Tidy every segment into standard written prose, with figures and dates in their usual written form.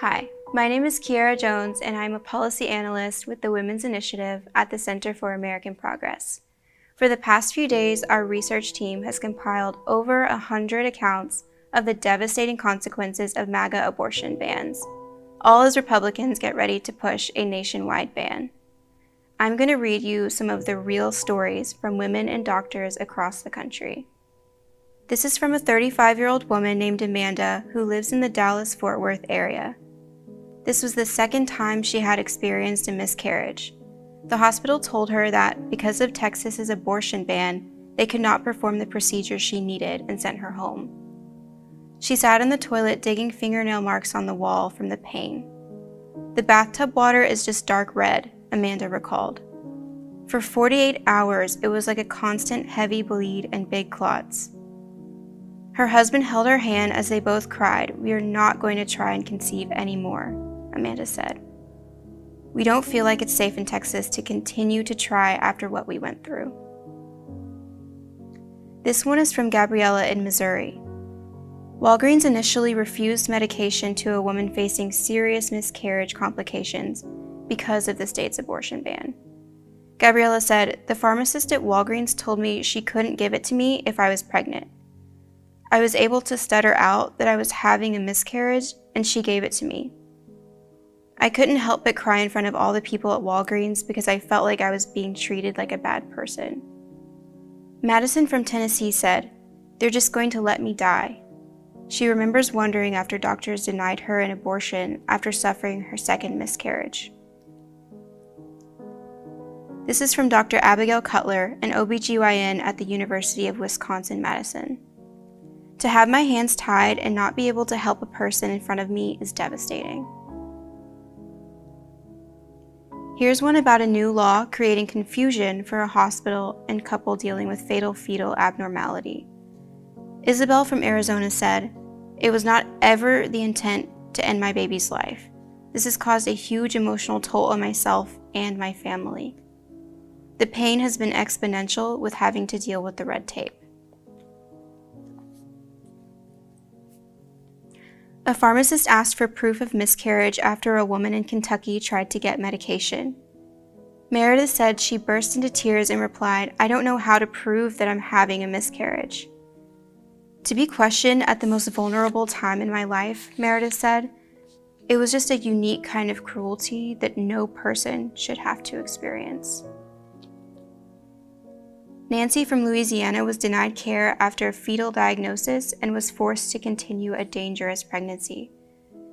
Hi, my name is Kiara Jones, and I'm a policy analyst with the Women's Initiative at the Center for American Progress. For the past few days, our research team has compiled over 100 accounts of the devastating consequences of MAGA abortion bans, all as Republicans get ready to push a nationwide ban. I'm going to read you some of the real stories from women and doctors across the country. This is from a 35-year-old woman named Amanda who lives in the Dallas-Fort Worth area. This was the second time she had experienced a miscarriage. The hospital told her that because of Texas's abortion ban, they could not perform the procedure she needed and sent her home. She sat in the toilet digging fingernail marks on the wall from the pain. The bathtub water is just dark red, Amanda recalled. For 48 hours, it was like a constant heavy bleed and big clots. Her husband held her hand as they both cried, "We are not going to try and conceive anymore," Amanda said. "We don't feel like it's safe in Texas to continue to try after what we went through." This one is from Gabriella in Missouri. Walgreens initially refused medication to a woman facing serious miscarriage complications because of the state's abortion ban. Gabriella said, "The pharmacist at Walgreens told me she couldn't give it to me if I was pregnant. I was able to stutter out that I was having a miscarriage, and she gave it to me. I couldn't help but cry in front of all the people at Walgreens because I felt like I was being treated like a bad person." Madison from Tennessee said, "They're just going to let me die." She remembers wondering after doctors denied her an abortion after suffering her second miscarriage. This is from Dr. Abigail Cutler, an OBGYN at the University of Wisconsin-Madison. "To have my hands tied and not be able to help a person in front of me is devastating." Here's one about a new law creating confusion for a hospital and couple dealing with fatal fetal abnormality. Isabel from Arizona said, "It was not ever the intent to end my baby's life. This has caused a huge emotional toll on myself and my family. The pain has been exponential with having to deal with the red tape." A pharmacist asked for proof of miscarriage after a woman in Kentucky tried to get medication. Meredith said she burst into tears and replied, "I don't know how to prove that I'm having a miscarriage." "To be questioned at the most vulnerable time in my life," Meredith said, "it was just a unique kind of cruelty that no person should have to experience." Nancy from Louisiana was denied care after a fetal diagnosis and was forced to continue a dangerous pregnancy.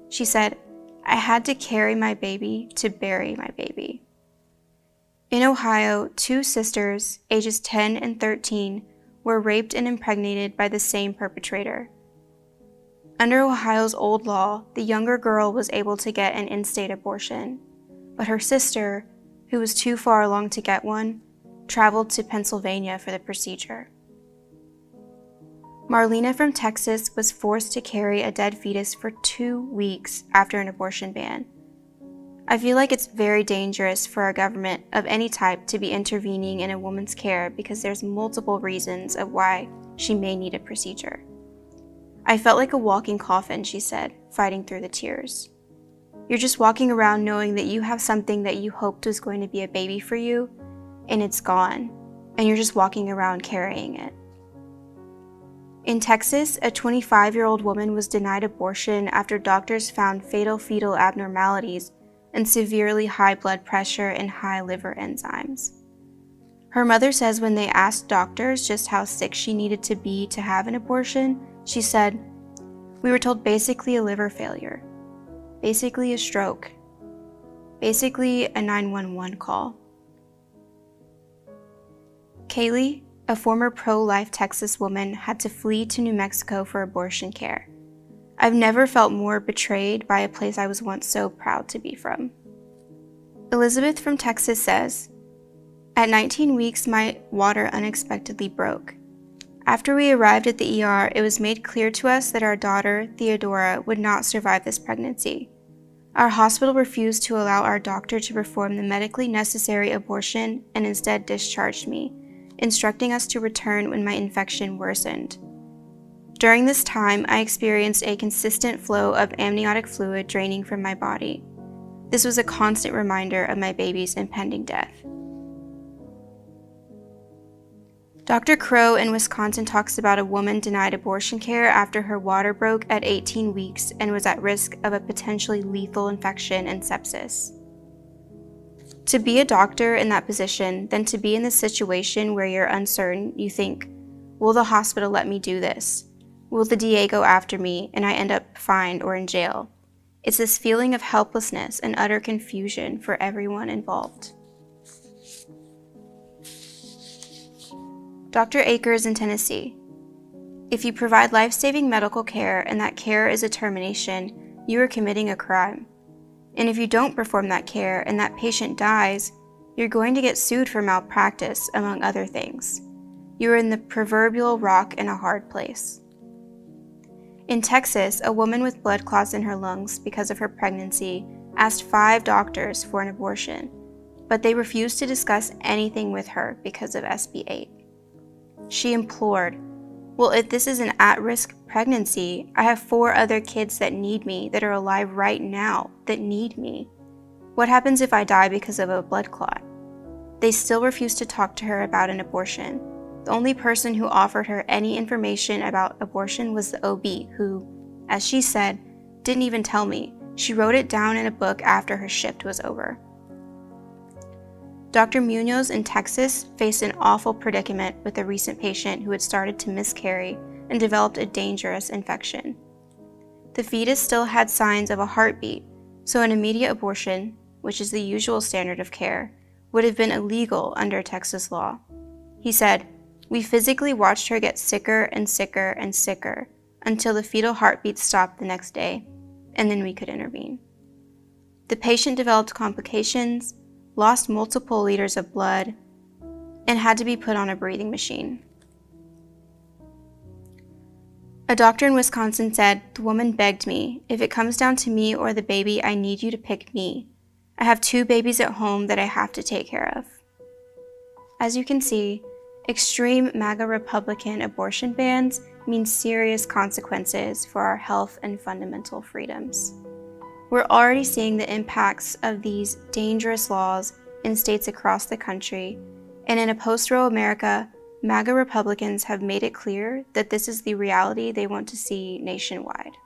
She said, "I had to carry my baby to bury my baby." In Ohio, two sisters, ages 10 and 13, were raped and impregnated by the same perpetrator. Under Ohio's old law, the younger girl was able to get an in-state abortion, but her sister, who was too far along to get one, traveled to Pennsylvania for the procedure. Marlena from Texas was forced to carry a dead fetus for 2 weeks after an abortion ban. I feel like it's very dangerous for a government of any type to be intervening in a woman's care because there's multiple reasons of why she may need a procedure. I felt like a walking coffin, she said, fighting through the tears. You're just walking around knowing that you have something that you hoped was going to be a baby for you, and it's gone, and you're just walking around carrying it. In Texas, a 25-year-old woman was denied abortion after doctors found fatal fetal abnormalities and severely high blood pressure and high liver enzymes. Her mother says when they asked doctors just how sick she needed to be to have an abortion, she said, "We were told basically a liver failure, basically a stroke, basically a 911 call." Kaylee, a former pro-life Texas woman, had to flee to New Mexico for abortion care. "I've never felt more betrayed by a place I was once so proud to be from." Elizabeth from Texas says, "At 19 weeks, my water unexpectedly broke. After we arrived at the ER, it was made clear to us that our daughter, Theodora, would not survive this pregnancy. Our hospital refused to allow our doctor to perform the medically necessary abortion and instead discharged me, instructing us to return when my infection worsened. During this time, I experienced a consistent flow of amniotic fluid draining from my body. This was a constant reminder of my baby's impending death. Dr. Crow in Wisconsin talks about a woman denied abortion care after her water broke at 18 weeks and was at risk of a potentially lethal infection and sepsis. To be a doctor in that position, then to be in this situation where you're uncertain, you think, will the hospital let me do this? Will the DA go after me and I end up fined or in jail? It's this feeling of helplessness and utter confusion for everyone involved. Dr. Akers in Tennessee. If you provide life-saving medical care and that care is a termination, you are committing a crime. And if you don't perform that care and that patient dies, you're going to get sued for malpractice, among other things. You are in the proverbial rock and a hard place. In Texas, a woman with blood clots in her lungs because of her pregnancy asked 5 doctors for an abortion, but they refused to discuss anything with her because of SB 8. She implored, well, if this is an at-risk pregnancy, I have 4 other kids that need me, that are alive right now, that need me. What happens if I die because of a blood clot? They still refused to talk to her about an abortion. The only person who offered her any information about abortion was the OB, who, as she said, didn't even tell me. She wrote it down in a book after her shift was over. Dr. Munoz in Texas faced an awful predicament with a recent patient who had started to miscarry and developed a dangerous infection. The fetus still had signs of a heartbeat, so an immediate abortion, which is the usual standard of care, would have been illegal under Texas law. He said, "We physically watched her get sicker and sicker and sicker until the fetal heartbeat stopped the next day, and then we could intervene." The patient developed complications, lost multiple liters of blood, and had to be put on a breathing machine. A doctor in Wisconsin said, "The woman begged me, if it comes down to me or the baby, I need you to pick me. I have 2 babies at home that I have to take care of." As you can see, extreme MAGA Republican abortion bans mean serious consequences for our health and fundamental freedoms. We're already seeing the impacts of these dangerous laws in states across the country, and in a post-Roe America, MAGA Republicans have made it clear that this is the reality they want to see nationwide.